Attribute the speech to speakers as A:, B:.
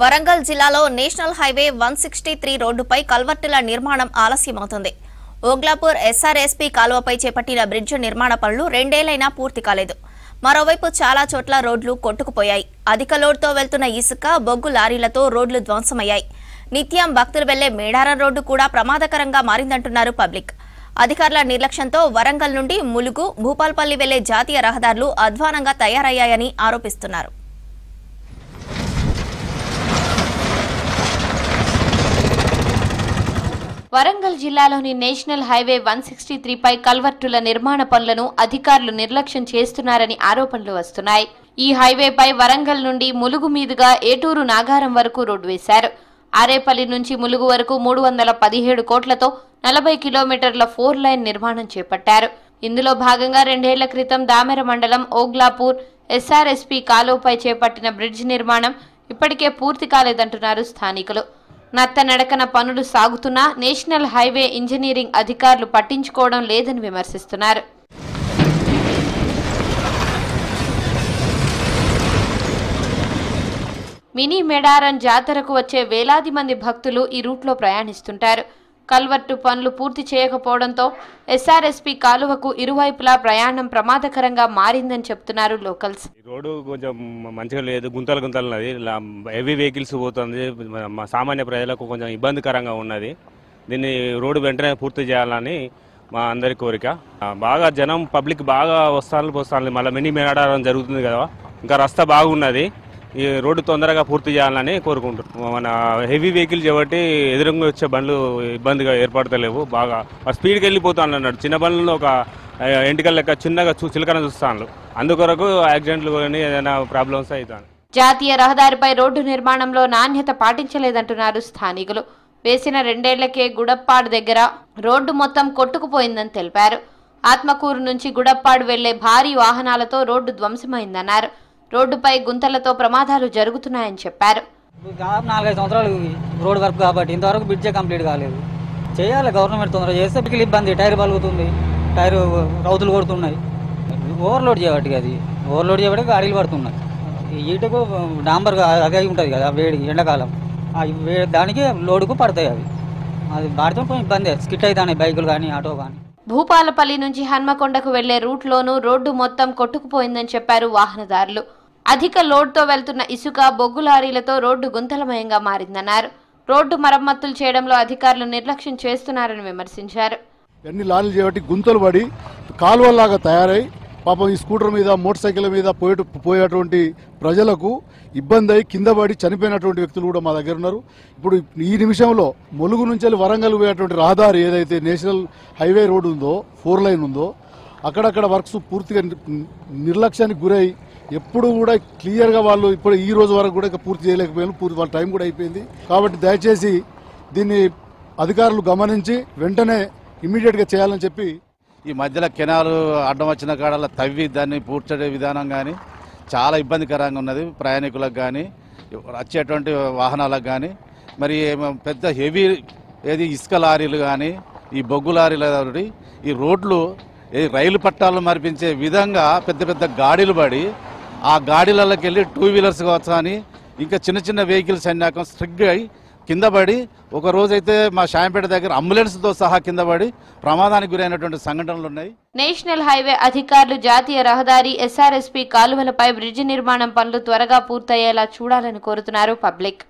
A: వరంగల్ జిల్లాలో national highway 163 రోడ్డుపై కల్వర్టుల నిర్మాణం ఆలస్యమవుతుంది. ఓగ్లాపూర్ ఎస్ఆర్ఎస్పీ కాలువపై చేపట్టిన బ్రిడ్జ్ నిర్మాణ పనులు 2 ఏళ్లైనా పూర్తి కాలేదు. మరోవైపు చాలా చోట్ల రోడ్లు కొట్టుకుపోయాయి. అధిక లోడ్తో వెళ్తున్న ఇసుక, బొగ్గు లారీలతో రోడ్లు ధ్వంసమయ్యాయి. నిత్యం భక్తులు వెళ్లే మేడారం రోడ్డు కూడా ప్రమాదకరంగా మారిందంటున్నారు పబ్లిక్. అధికారుల నిర్లక్ష్యంతో వరంగల్ నుండి ములుగు, భూపాల్పల్లి వెళ్లే జాతీయ రహదారులు అధ్వానంగా తయారయ్యాయని ఆరోపిస్తున్నారు.
B: వరంగల్ జిల్లాలోని నేషనల్ హైవే 163 పై కల్వర్టుల నిర్మాణ పనులను అధికారులు నిర్లక్ష్యం చేస్తున్నారని ఆరోపణలు వస్తున్నాయి. ఈ హైవేపై వరంగల్ నుండి ములుగు మీదుగా ఏటూరు నాగారం వరకు రోడ్డు వేశారు. ఆరేపల్లి నుంచి ములుగు వరకు 317 కోట్లతో 40 కిలోమీటర్ల 4 లైన్ నిర్మాణం చేపట్టారు. ఇందులో భాగంగా 2 ఏళ్ల క్రితం దామెర మండలం ఓగ్లాపూర్ ఎస్ఆర్ఎస్పీ కాలువపై చేపట్టిన బ్రిడ్జ్ నిర్మాణం ఇప్పటికే పూర్తి కాలేదంటున్నారు స్థానికులు. నత్తనడకన పనులు సాగుతున్నా నేషనల్ హైవే ఇంజనీరింగ్ అధికారులు పట్టించుకోవడం లేదని విమర్శిస్తున్నారు. మినీ మేడారం జాతరకు వచ్చే వేలాది మంది భక్తులు ఈ రూట్లో ప్రయాణిస్తుంటారు. కల్వర్టు పనులు పూర్తి చేయకపోవడంతో ఎస్ఆర్ఎస్పీ కాలువకు ఇరువైపులా ప్రయాణం ప్రమాదకరంగా మారిందని చెప్తున్నారు లోకల్స్.
C: రోడ్డు కొంచెం మంచిగా లేదు, గుంతలు ఉన్నది, హెవీ వెహికల్స్ పోతుంది, సామాన్య ప్రజలకు కొంచెం ఇబ్బందికరంగా ఉన్నది. దీన్ని రోడ్డు వెంటనే పూర్తి చేయాలని మా అందరి కోరిక. బాగా జనం పబ్లిక్ బాగా వస్తాను మళ్ళీ మినీ మేడారం జరుగుతుంది కదా, ఇంకా రస్తా బాగున్నది. ఈ రోడ్డు తొందరగా పూర్తి చేయాలని కోరుకుంటున్నాం. మన హెవీ వెహికల్ కాబట్టి ఎదురుగా వచ్చే బండ్లు ఇబ్బందిగా ఏర్పడతలేవు. బాగా స్పీడ్కి వెళ్ళిపోతాను అన్నాడు. చిన్న బండ్లను ఒక ఎంటికల్ లెక్క చిన్నగా చిలకన చూస్తాను. అందుకొరకు యాక్సిడెంట్లు కానీ ఏదైనా ప్రాబ్లమ్స్ అవుతాను.
B: జాతీయ రహదారిపై రోడ్డు నిర్మాణంలో నాణ్యత పాటించలేదంటున్నారు స్థానికులు. వేసిన 2 ఏళ్లకే గుడప్పాడు దగ్గర రోడ్డు మొత్తం కొట్టుకుపోయిందని తెలిపారు. ఆత్మకూరు నుంచి గుడప్పాడు వెళ్లే భారీ వాహనాలతో రోడ్డు ధ్వంసమైందన్నారు. రోడ్డుపై గుంతలతో ప్రమాదాలు జరుగుతున్నాయని చెప్పారు.
D: 4-5 సంవత్సరాలు రోడ్ వర్క్ కాబట్టి ఇంతవరకు బ్రిడ్జే కంప్లీట్ కాలేదు. చేయాలి గవర్నమెంట్, తొందరగా చేస్తే పిల్లలు ఇబ్బంది. టైర్ పలుగుతుంది, టైర్ రౌతులు కొడుతున్నాయి. ఓవర్లోడ్ చేయబట్టి అది ఓవర్లోడ్ చేయబట్టి గాడీలు పడుతున్నాయి. ఈటకు డాంబర్ అదే ఉంటుంది కదా, వేడి ఎండాకాలం దానికి లోడుకు పడతాయి. అది వాడితో కొంచెం ఇబ్బంది, స్కిట్ అవుతాయి బైకులు కానీ ఆటో కానీ.
B: భూపాలపల్లి నుంచి హన్మకొండకు వెళ్లే రూట్లోనూ రోడ్డు మొత్తం కొట్టుకుపోయిందని చెప్పారు వాహనదారులు. అధిక లోడ్తో వెళ్తున్న ఇసుక, బొగ్గు లారీలతో రోడ్డు గుంతలమయంగా మారిందన్నారు. రోడ్డు మరమ్మతులు చేయడంలో అధికారులు నిర్లక్ష్యం చేస్తున్నారని విమర్శించారు.
E: ఎన్ని లారీలు చేయబట్టి గుంతలు పడి కాలువలాగా తయారై పాపం ఈ స్కూటర్ మీద, మోటార్ సైకిల్ మీద పోయేటువంటి ప్రజలకు ఇబ్బంది అయి కింద పడి చనిపోయినటువంటి వ్యక్తులు కూడా మా దగ్గర ఉన్నారు. ఇప్పుడు ఈ నిమిషంలో ములుగు నుంచి వెళ్ళి వరంగల్ పోయేటువంటి రహదారి ఏదైతే నేషనల్ హైవే రోడ్ ఉందో, 4 లైన్ ఉందో, అక్కడక్కడ వర్క్స్ పూర్తిగా నిర్లక్ష్యానికి గురై ఎప్పుడు కూడా క్లియర్గా వాళ్ళు ఇప్పుడు ఈ రోజు వరకు కూడా పూర్తి చేయలేకపోయారు. వాళ్ళ టైం కూడా అయిపోయింది. కాబట్టి దయచేసి దీన్ని అధికారులు గమనించి వెంటనే ఇమ్మీడియట్గా చేయాలని చెప్పి,
F: ఈ మధ్యలో కెనాలు అడ్డం వచ్చిన కాడలా తవ్వి దాన్ని పూడ్చే విధానం కానీ చాలా ఇబ్బందికరంగా ఉన్నది. ప్రయాణికులకు కానీ వచ్చేటువంటి వాహనాలకు కానీ, మరి పెద్ద హెవీ ఇసుక లారీలు కానీ, ఈ బొగ్గు లారీలు, ఈ రోడ్లు రైలు పట్టాలను మరిపించే విధంగా పెద్ద పెద్ద గాడీలు పడి ఆ గాడీలలోకి వెళ్ళి 2 వీలర్స్ కావచ్చు అని ఇంకా చిన్న చిన్న వెహికల్స్ అన్నాక స్ట్రిక్గా కింద పడి, ఒక రోజైతే మా షాంపేట దగ్గర అంబులెన్స్తో సహా కింద పడి ప్రమాదానికి గురైనటువంటి సంఘటనలు ఉన్నాయి.
B: నేషనల్ హైవే అధికారులు జాతీయ రహదారి, ఎస్ఆర్ఎస్పీ కాలువలపై బ్రిడ్జి నిర్మాణం పనులు త్వరగా పూర్తయ్యేలా చూడాలని కోరుతున్నారు పబ్లిక్.